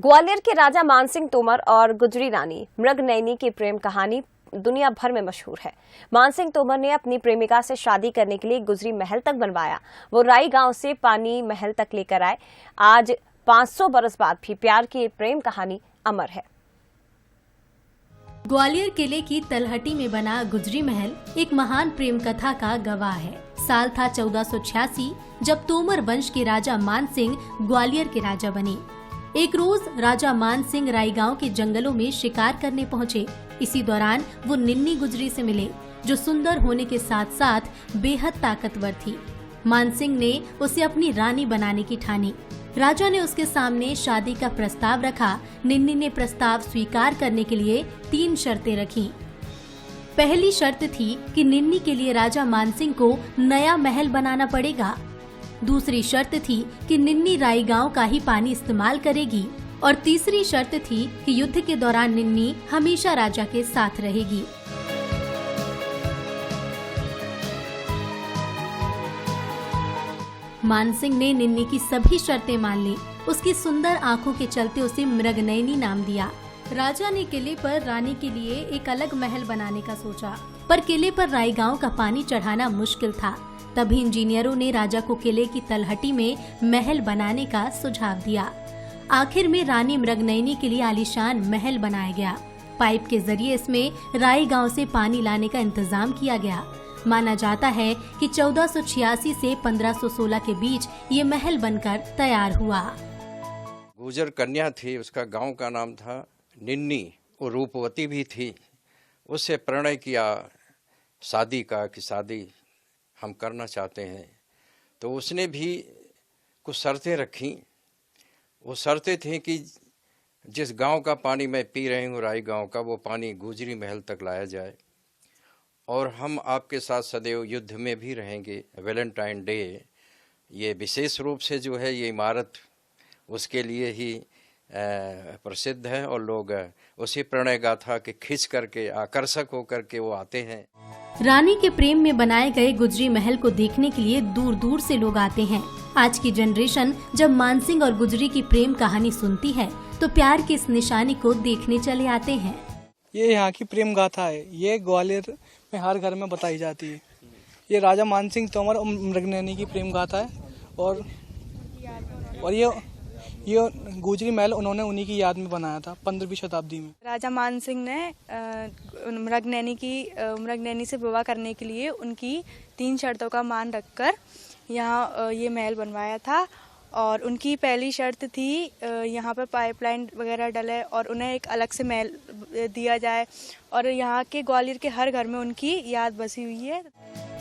ग्वालियर के राजा मानसिंह तोमर और गुजरी रानी मृगनयनी की प्रेम कहानी दुनिया भर में मशहूर है। मानसिंह तोमर ने अपनी प्रेमिका से शादी करने के लिए गुजरी महल तक बनवाया। वो राई गांव से पानी महल तक लेकर आए। आज 500 बरस बाद भी प्यार की प्रेम कहानी अमर है। ग्वालियर किले की तलहटी में बना गुजरी महल एक महान प्रेम कथा का गवाह है। साल था 1486 जब तोमर वंश के राजा मानसिंह ग्वालियर के राजा बने। एक रोज राजा मानसिंह राई गांव के जंगलों में शिकार करने पहुंचे। इसी दौरान वो निन्नी गुजरी से मिले, जो सुंदर होने के साथ साथ बेहद ताकतवर थी। मानसिंह ने उसे अपनी रानी बनाने की ठानी। राजा ने उसके सामने शादी का प्रस्ताव रखा। निन्नी ने प्रस्ताव स्वीकार करने के लिए 3 शर्तें रखीं। पहली शर्त थी कि निन्नी के लिए राजा मानसिंह को नया महल बनाना पड़ेगा। दूसरी शर्त थी कि निन्नी राई गांव का ही पानी इस्तेमाल करेगी और तीसरी शर्त थी कि युद्ध के दौरान निन्नी हमेशा राजा के साथ रहेगी। मानसिंह ने निन्नी की सभी शर्तें मान ली। उसकी सुंदर आंखों के चलते उसे मृगनयनी नाम दिया। राजा ने किले पर रानी के लिए एक अलग महल बनाने का सोचा, पर किले पर राई गांव का पानी चढ़ाना मुश्किल था। तभी इंजीनियरों ने राजा को किले की तलहटी में महल बनाने का सुझाव दिया। आखिर में रानी मृगनयनी के लिए आलीशान महल बनाया गया। पाइप के जरिए इसमें राई गांव से पानी लाने का इंतजाम किया गया। माना जाता है कि 1486 से 1516 के बीच ये महल बनकर तैयार हुआ। गुजर कन्या थी, उसका गांव का नाम था निन्नी। वो रूपवती भी थी। उससे प्रणय किया शादी का कि शादी हम करना चाहते हैं। तो उसने भी कुछ शर्तें रखी। वो शर्तें थी कि जिस गांव का पानी मैं पी रही हूँ राई गांव का, वो पानी गुजरी महल तक लाया जाए और हम आपके साथ सदैव युद्ध में भी रहेंगे। वैलेंटाइन डे ये विशेष रूप से जो है ये इमारत उसके लिए ही प्रसिद्ध है और लोग उसी प्रणय गाथा के खींच करके आकर्षक होकर के वो आते हैं। रानी के प्रेम में बनाए गए गुजरी महल को देखने के लिए दूर दूर से लोग आते हैं। आज की जनरेशन जब मानसिंह और गुजरी की प्रेम कहानी सुनती है तो प्यार की इस निशानी को देखने चले आते हैं। ये यहाँ की प्रेम गाथा है। ये ग्वालियर में हर घर में बताई जाती है। ये राजा मानसिंह तोमर और मृगनयनी की प्रेम गाथा है और ये गुजरी महल उन्होंने उन्हीं की याद में बनाया था 15वीं शताब्दी में। राजा मानसिंह ने मृगनयनी से विवाह करने के लिए उनकी 3 शर्तों का मान रखकर यहाँ ये महल बनवाया था। और उनकी पहली शर्त थी यहाँ पर पाइपलाइन वगैरह डले और उन्हें एक अलग से महल दिया जाए और यहाँ के ग्वालियर के हर घर में उनकी याद बसी हुई है।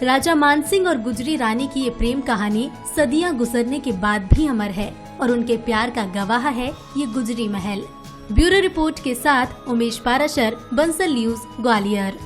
राजा मानसिंह और गुजरी रानी की ये प्रेम कहानी सदियां गुजरने के बाद भी अमर है और उनके प्यार का गवाह है ये गुजरी महल। ब्यूरो रिपोर्ट के साथ उमेश पाराशर, बंसल न्यूज, ग्वालियर।